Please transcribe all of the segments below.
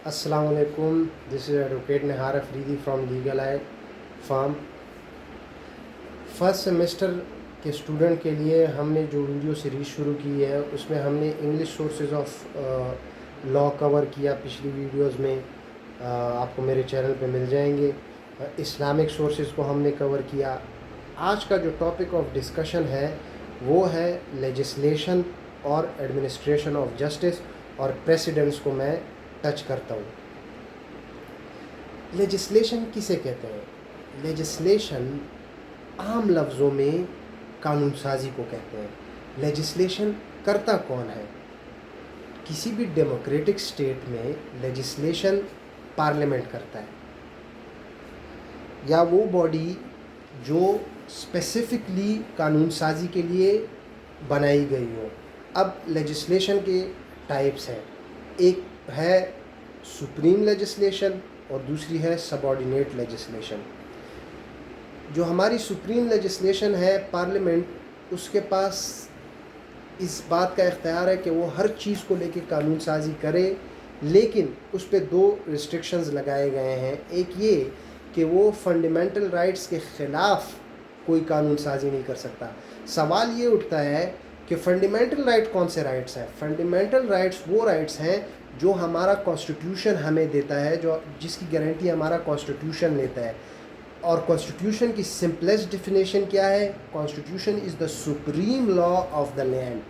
السلام علیکم. This is advocate Nahar Afridi from legal eye firm. First semester کے اسٹوڈنٹ کے لیے ہم نے جو ویڈیو سیریز شروع کی ہے اس میں ہم نے انگلش سورسز آف لا کور کیا. پچھلی ویڈیوز میں آپ کو میرے چینل پہ مل جائیں گے. اسلامک سورسز کو ہم نے کور کیا. آج کا جو ٹاپک آف ڈسکشن ہے وہ ہے لیجسلیشن اور ایڈمنسٹریشن آف جسٹس, اور پریسیڈنٹس کو میں ٹچ کرتا ہوں. لیجسلیشن کسے کہتے ہیں؟ لیجسلیشن عام لفظوں میں قانون سازی کو کہتے ہیں. لیجسلیشن کرتا کون ہے؟ کسی بھی ڈیموکریٹک اسٹیٹ میں لیجسلیشن پارلیمنٹ کرتا ہے, یا وہ باڈی جو اسپیسیفکلی قانون سازی کے لیے بنائی گئی ہو. اب لیجسلیشن کے ٹائپس ہیں. ایک ہے سپریم لیجسلیشن اور دوسری ہے سب آرڈینیٹ لیجسلیشن. جو ہماری سپریم لیجسلیشن ہے, پارلیمنٹ, اس کے پاس اس بات کا اختیار ہے کہ وہ ہر چیز کو لے کے قانون سازی کرے, لیکن اس پہ دو ریسٹرکشنز لگائے گئے ہیں. ایک یہ کہ وہ فنڈامنٹل رائٹس کے خلاف کوئی قانون سازی نہیں کر سکتا. سوال یہ اٹھتا ہے کہ فنڈامنٹل رائٹ کون سے رائٹس ہیں؟ فنڈامنٹل رائٹس وہ رائٹس ہیں جو ہمارا کانسٹیٹیوشن ہمیں دیتا ہے, جس کی گارنٹی ہمارا کانسٹیٹیوشن لیتا ہے. اور کانسٹیٹیوشن کی سمپلیسٹ ڈیفینیشن کیا ہے؟ Constitution is the supreme law of the land.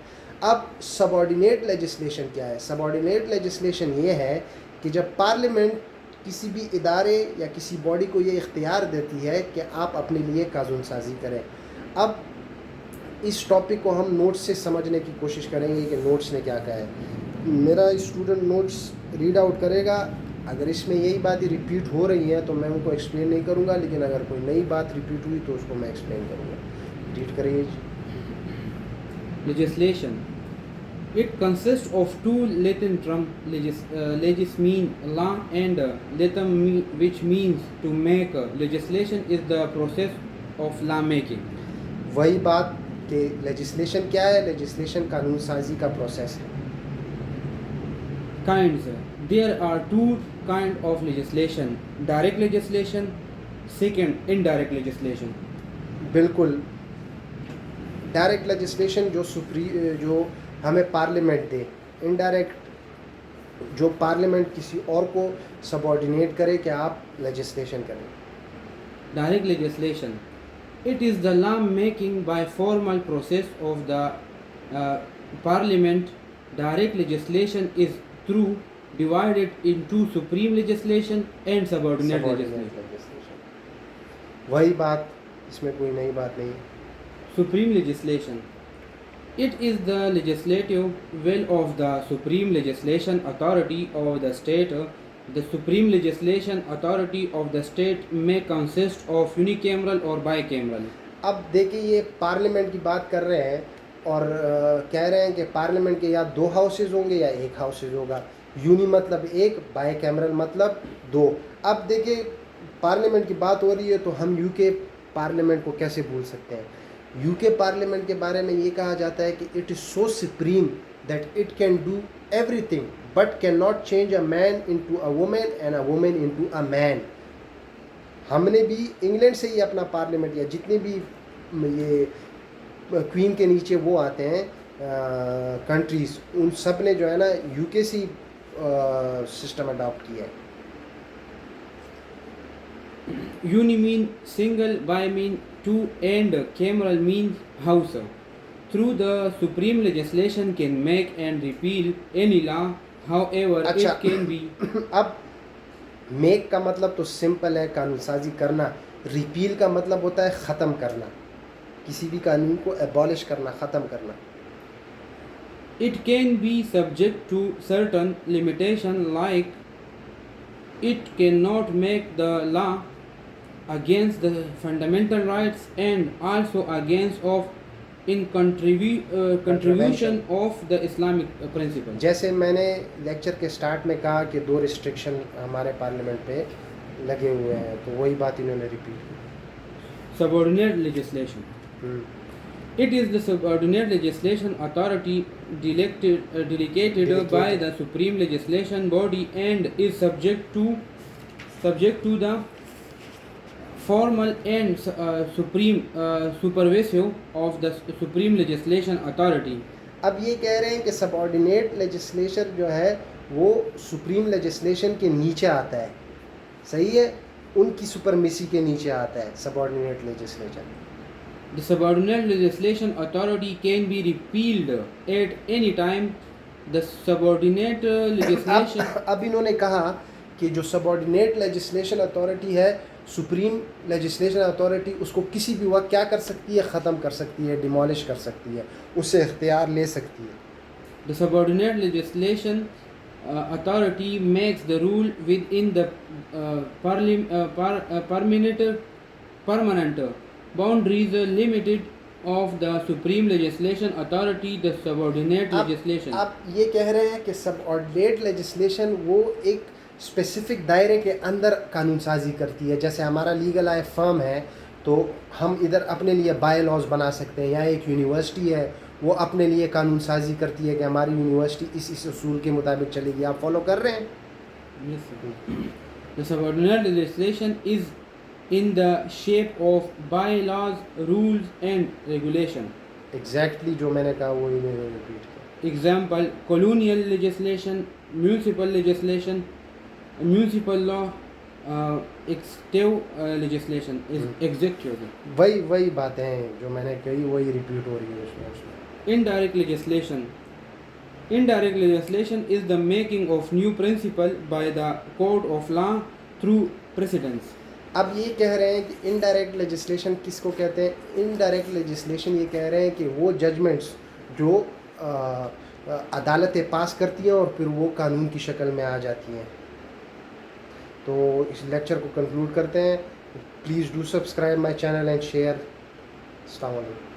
اب سب آرڈینیٹ لیجسلیشن کیا ہے؟ سب آرڈینیٹ لیجسلیشن یہ ہے کہ جب پارلیمنٹ کسی بھی ادارے یا کسی باڈی کو یہ اختیار دیتی ہے کہ آپ اپنے لیے قانون سازی کریں. اب اس ٹاپک کو ہم نوٹس سے سمجھنے کی کوشش کریں گے کہ نوٹس نے کیا کہا ہے. میرا اسٹوڈنٹ نوٹس ریڈ آؤٹ کرے گا. اگر اس میں یہی باتیں ریپیٹ ہو رہی ہیں تو میں ان کو ایکسپلین نہیں کروں گا, لیکن اگر کوئی نئی بات ریپیٹ ہوئی تو اس کو میں ایکسپلین کروں گا. ریڈ کریے. Legislation. It consists of two Latin terms, legis mean law and latum which means to make. Legislation is the process of law making. وہی بات کہ لیجسلیشن کیا ہے؟ لیجسلیشن قانون سازی کا پروسیس ہے. Kinds. There are two kinds of legislation. Direct legislation. Second, indirect legislation. بالکل. ڈائریکٹ لیجسلیشن جو ہمیں پارلیمنٹ دے. انڈائریکٹ جو پارلیمنٹ کسی اور کو سب آرڈینیٹ کرے کہ آپ لیجسلیشن کریں. Direct legislation. It is the law making by formal process of the parliament. Direct legislation is through divided into supreme legislation and subordinate legislation. وہی بات, اس میں کوئی نئی بات نہیں. Supreme legislation. It is the legislative will of the supreme legislation authority of the state. The supreme legislation authority of the state may consist of unicameral or bicameral. اب دیکھیں, یہ پارلیمنٹ کی بات کر رہے ہیں اور کہہ رہے ہیں کہ پارلیمنٹ کے یا دو ہاؤسز ہوں گے یا ایک ہاؤسز ہوگا. یونی مطلب ایک, بائی کیمرل مطلب دو. اب دیکھیں, پارلیمنٹ کی بات ہو رہی ہے تو ہم یو کے پارلیمنٹ کو کیسے بھول سکتے ہیں؟ یو کے پارلیمنٹ کے بارے میں یہ کہا جاتا ہے کہ it is so supreme that it can do everything but can not change a man into a woman and a woman into a man. ہم نے بھی انگلینڈ سے ہی اپنا پارلیمنٹ, یا جتنے بھی یہ کوئین کے نیچے وہ آتے ہیں کنٹریز, ان سب نے جو ہے نا یو کے سے سسٹم اڈاپٹ کیا ہے. Uni mean single, bi mean two, and cameral means house. Through the supreme legislation can make and repeal any law. However, اچھا, it can be. اب میک کا مطلب تو سمپل ہے, قانون سازی کرنا. ریپیل کا مطلب ہوتا ہے ختم کرنا, کسی بھی قانون کو ایبالش کرنا, ختم کرنا. It can be subject to certain limitation, like it cannot make the law against the fundamental rights and also against of in contribution of the Islamic principle. جیسے میں نے لیکچر کے سٹارٹ میں کہا کہ دو ریسٹرکشن ہمارے پارلیمنٹ پہ لگے ہوئے ہیں, تو وہی بات انہوں نے ریپیٹ کی. Subordinate legislation. It is the subordinate legislation authority delegated by the supreme legislation body and is subject to the formal and supreme supervision of the supreme legislation authority. اب یہ کہہ رہے ہیں کہ سب آرڈینیٹ لیجسلیشن جو ہے وہ سپریم لیجسلیشن کے نیچے آتا ہے، صحیح ہے، ان کی سپرمیسی کے نیچے آتا ہے subordinate legislation. The subordinate legislation authority can be repealed at any time. The subordinate legislation اب انہوں نے کہا کہ جو سب آرڈینیٹ لیجسلیشن اتھارٹی ہے، سپریم لیجسلیشن اتھارٹی اس کو کسی بھی وقت کیا کر سکتی ہے، ختم کر سکتی ہے، ڈیمالش کر سکتی ہے، اس سے اختیار لے سکتی ہے. The subordinate legislation authority makes the rule within the permanent boundaries limited of the supreme legislation authority. The subordinate legislation. اب یہ کہہ رہے ہیں کہ سب آرڈینیٹ لیجسلیشن وہ ایک اسپیسیفک دائرے کے اندر قانون سازی کرتی ہے. جیسے ہمارا لیگل آئی فرم ہے تو ہم ادھر اپنے لیے بائی لاز بنا سکتے ہیں، یا ایک یونیورسٹی ہے وہ اپنے لیے قانون سازی کرتی ہے کہ ہماری یونیورسٹی اس اصول کے مطابق چلے گی. آپ فالو کر رہے ہیں؟ Yes, sir. The subordinate legislation is in the shape of bylaws, rules and regulation. Exactly جو میں نے کہا وہی میں نے ریپیٹ کیا. Example: colonial legislation, municipal legislation, municipal law, executive legislation is executive. وہی باتیں ہیں جو میں نے کہی وہی ریپیٹ ہو رہی ہے اس میں. Indirect legislation. Indirect legislation is the making of new principle by the court of law through precedents. اب یہ کہہ رہے ہیں کہ انڈائریکٹ لیجسلیشن کس کو کہتے ہیں؟ انڈائریکٹ لیجسلیشن یہ کہہ رہے ہیں کہ وہ ججمنٹس جو عدالتیں پاس کرتی ہیں اور پھر وہ قانون کی شکل میں آ جاتی ہیں. تو اس لیکچر کو کنکلوڈ کرتے ہیں. Please do subscribe my channel and share. السلام علیکم.